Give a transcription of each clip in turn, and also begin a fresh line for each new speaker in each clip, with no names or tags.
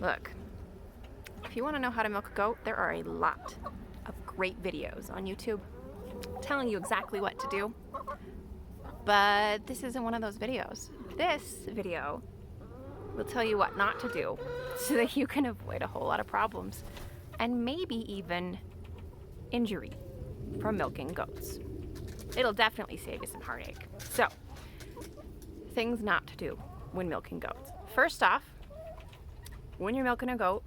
Look, if you want to know how to milk a goat, there are a lot of great videos on YouTube telling you exactly what to do. But this isn't one of those videos. This video will tell you what not to do so that you can avoid a whole lot of problems and maybe even injury from milking goats. It'll definitely save you some heartache. So, things not to do when milking goats. First off, when you're milking a goat,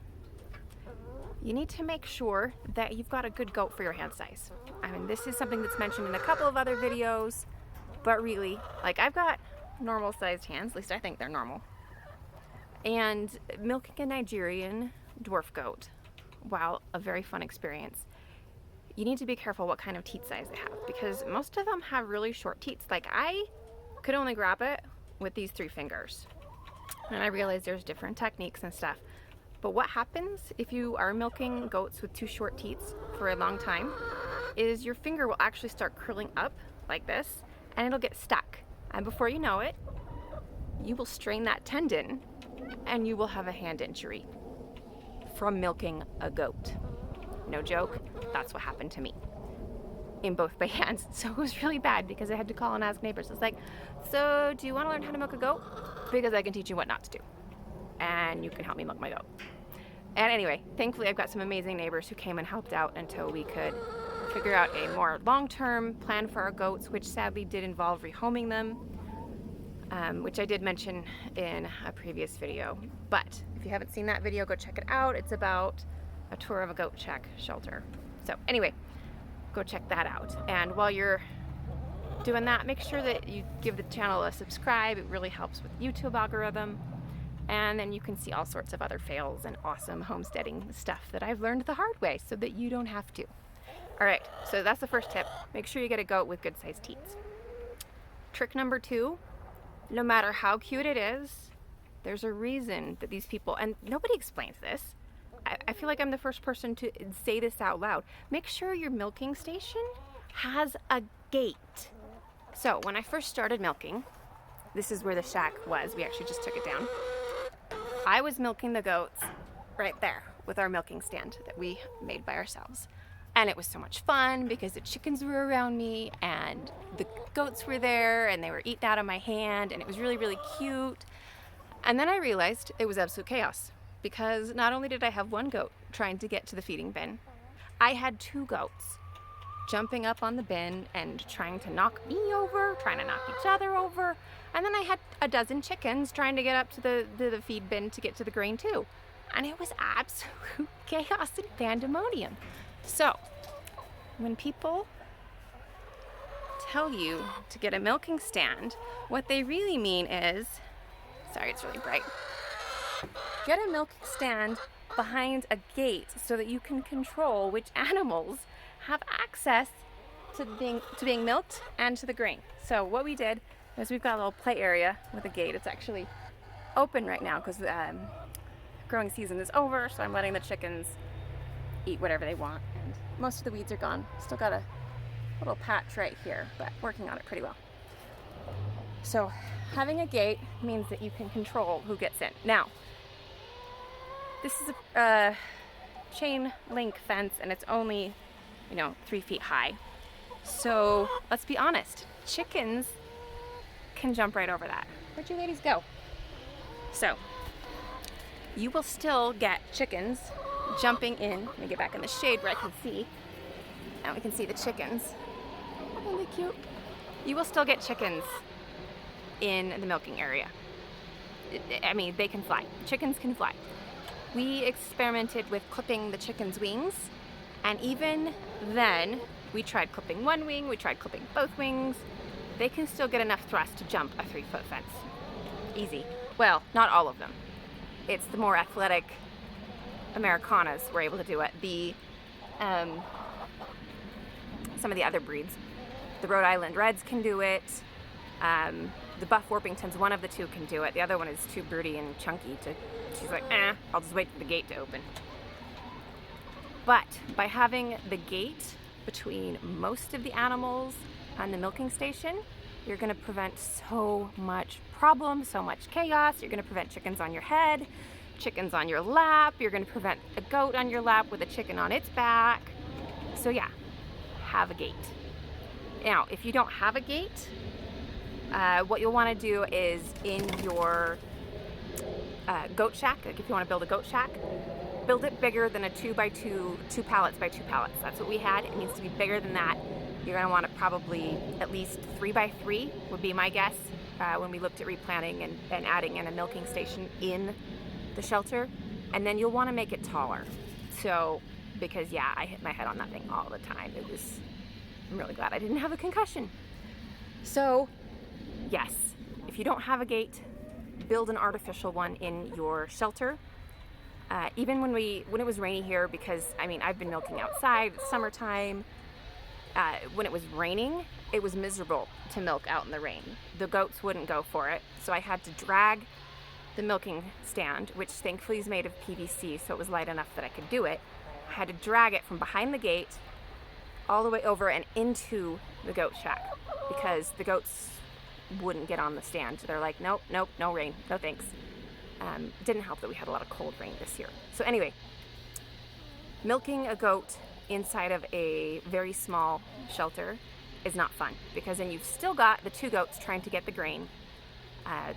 you need to make sure that you've got a good goat for your hand size. I mean, this is something that's mentioned in a couple of other videos, but really, like, I've got normal sized hands, at least I think they're normal. And milking a Nigerian dwarf goat, while a very fun experience, you need to be careful what kind of teat size they have, because most of them have really short teats. Like, I could only grab it with these 3 fingers. And I realize there's different techniques and stuff. But what happens if you are milking goats with 2 short teats for a long time is your finger will actually start curling up like this, and it'll get stuck. And before you know it, you will strain that tendon and you will have a hand injury from milking a goat. No joke, that's what happened to me in both my hands. So it was really bad because I had to call and ask neighbors. It's like, so do you want to learn how to milk a goat? Because I can teach you what not to do. And you can help me milk my goat. And anyway, thankfully I've got some amazing neighbors who came and helped out until we could figure out a more long-term plan for our goats, which sadly did involve rehoming them, which I did mention in a previous video. But if you haven't seen that video, go check it out. It's about a tour of a goat check shelter. So anyway, go check that out. And while you're doing that, make sure that you give the channel a subscribe. It really helps with YouTube algorithm. And then you can see all sorts of other fails and awesome homesteading stuff that I've learned the hard way so that you don't have to. All right, so that's the first tip. Make sure you get a goat with good sized teats. Trick number 2, no matter how cute it is, there's a reason that these people, and nobody explains this. I feel like I'm the first person to say this out loud. Make sure your milking station has a gate. So when I first started milking, this is where the shack was. We actually just took it down. I was milking the goats right there with our milking stand that we made by ourselves. And it was so much fun because the chickens were around me and the goats were there and they were eating out of my hand, and it was really, really cute. And then I realized it was absolute chaos because not only did I have one goat trying to get to the feeding bin, I had 2 goats jumping up on the bin and trying to knock me over, trying to knock each other over. And then I had a dozen chickens trying to get up to the feed bin to get to the grain too. And it was absolute chaos and pandemonium. So, when people tell you to get a milking stand, what they really mean is, sorry, it's really bright, get a milking stand behind a gate so that you can control which animals have access to being milked and to the grain. So what we did is we've got a little play area with a gate. It's actually open right now because growing season is over, so I'm letting the chickens eat whatever they want, and most of the weeds are gone. Still got a little patch right here, but working on it pretty well. So having a gate means that you can control who gets in. Now, this is a chain link fence, and it's only 3 feet high. So let's be honest, chickens can jump right over that. Where'd you ladies go? So you will still get chickens jumping in. Let me get back in the shade where I can see. Now we can see the chickens. Aren't they cute? You will still get chickens in the milking area. I mean, they can fly. Chickens can fly. We experimented with clipping the chickens' wings, and even then, we tried clipping one wing, we tried clipping both wings. They can still get enough thrust to jump a 3-foot fence. Easy. Well, not all of them. It's the more athletic Americanas were able to do it. Some of the other breeds, the Rhode Island Reds can do it. The Buff Orpingtons, one of the 2 can do it. The other one is too broody and chunky she's like, I'll just wait for the gate to open. But by having the gate between most of the animals and the milking station, you're going to prevent so much problem, so much chaos. You're going to prevent chickens on your head. chickens on your lap. You're going to prevent a goat on your lap with a chicken on its back. So yeah, have a gate. Now, if you don't have a gate, what you'll want to do is in your goat shack, like if you want to build a goat shack, build it bigger than a 2x2, 2 pallets by 2 pallets. That's what we had. It needs to be bigger than that. You're going to want to probably at least 3x3 would be my guess when we looked at replanting and adding in a milking station in the shelter. And then you'll want to make it taller. So, because yeah, I hit my head on that thing all the time. I'm really glad I didn't have a concussion. So, yes, if you don't have a gate, build an artificial one in your shelter. Even when it was rainy here, because I mean, I've been milking outside, it's summertime. When it was raining, it was miserable to milk out in the rain. The goats wouldn't go for it, so I had to drag the milking stand, which thankfully is made of PVC, so it was light enough that I could do it. I had to drag it from behind the gate all the way over and into the goat shack because the goats wouldn't get on the stand. They're like, nope, nope, no rain, no thanks. Didn't help that we had a lot of cold rain this year. So anyway, milking a goat inside of a very small shelter is not fun because then you've still got the 2 goats trying to get the grain.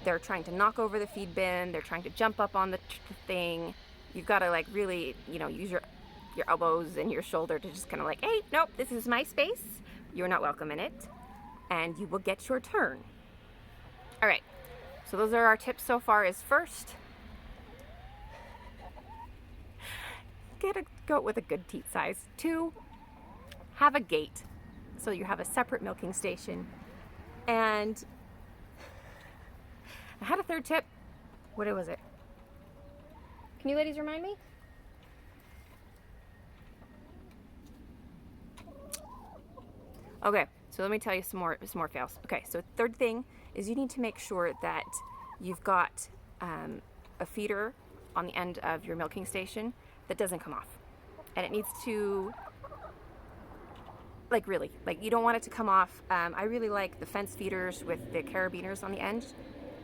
They're trying to knock over the feed bin. They're trying to jump up on the thing. You've got to like really, use your elbows and your shoulder to just kind of like, hey, nope, this is my space. You're not welcome in it. And you will get your turn. All right, so those are our tips so far. Is first, get a goat with a good teat size. 2, have a gate so you have a separate milking station. And I had a 3rd tip. What was it? Can you ladies remind me? Okay, so let me tell you some more fails. Okay, so 3rd thing is you need to make sure that you've got a feeder on the end of your milking station that doesn't come off. And it needs to, you don't want it to come off. I really like the fence feeders with the carabiners on the end.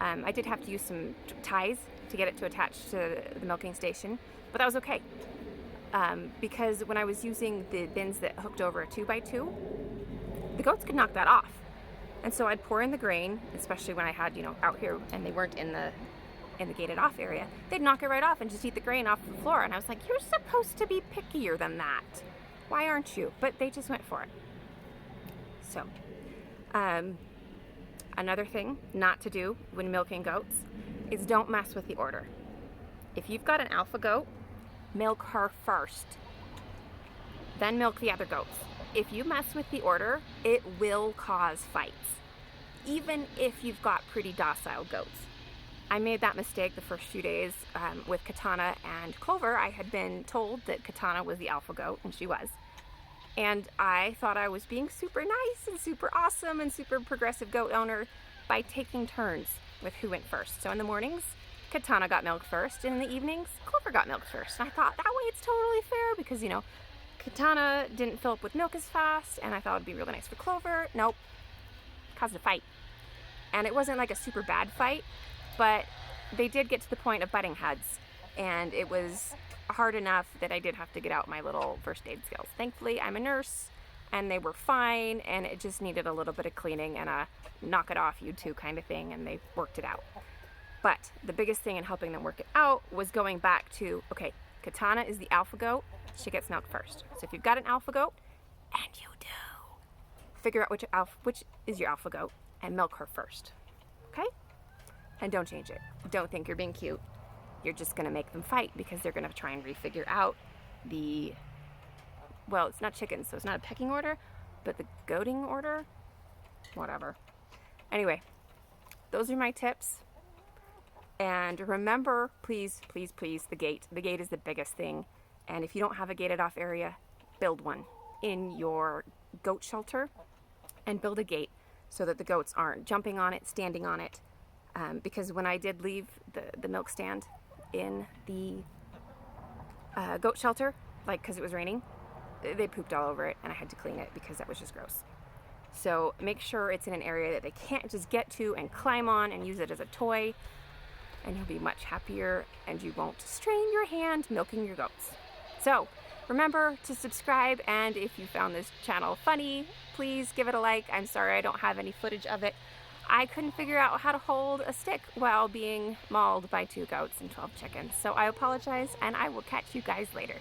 I did have to use some ties to get it to attach to the milking station, but that was okay. Because when I was using the bins that hooked over a 2x2, the goats could knock that off. And so I'd pour in the grain, especially when I had, out here and they weren't in the gated off area. They'd knock it right off and just eat the grain off the floor. And I was like, you're supposed to be pickier than that. Why aren't you? But they just went for it. So, another thing not to do when milking goats is don't mess with the order. If you've got an alpha goat, milk her first. Then milk the other goats. If you mess with the order, it will cause fights, even if you've got pretty docile goats. I made that mistake the first few days with Katana and Clover. I had been told that Katana was the alpha goat, and she was. And I thought I was being super nice and super awesome and super progressive goat owner by taking turns with who went first. So in the mornings, Katana got milked first, and in the evenings, Clover got milked first. And I thought that way it's totally fair because, Katana didn't fill up with milk as fast, and I thought it'd be really nice for Clover. Nope. Caused a fight. And it wasn't like a super bad fight, but they did get to the point of butting heads, and it was hard enough that I did have to get out my little first aid skills. Thankfully, I'm a nurse, and they were fine, and it just needed a little bit of cleaning and a knock it off, you two kind of thing, and they worked it out. But the biggest thing in helping them work it out was going back to, okay, Katana is the alpha goat. She gets milked first. So if you've got an alpha goat, and you do, figure out which is your alpha goat and milk her first. Okay? And don't change it. Don't think you're being cute. You're just going to make them fight because they're going to try and refigure out it's not chickens, so it's not a pecking order, but the goating order? Whatever. Anyway, those are my tips. And remember, please, please, please, the gate. The gate is the biggest thing. And if you don't have a gated off area, build one in your goat shelter and build a gate so that the goats aren't jumping on it, standing on it. Because when I did leave the milk stand in the goat shelter, because it was raining, they pooped all over it and I had to clean it because that was just gross. So make sure it's in an area that they can't just get to and climb on and use it as a toy. and you'll be much happier and you won't strain your hand milking your goats. So remember to subscribe, and if you found this channel funny, please give it a like. I'm sorry I don't have any footage of it. I couldn't figure out how to hold a stick while being mauled by 2 goats and 12 chickens. So I apologize, and I will catch you guys later.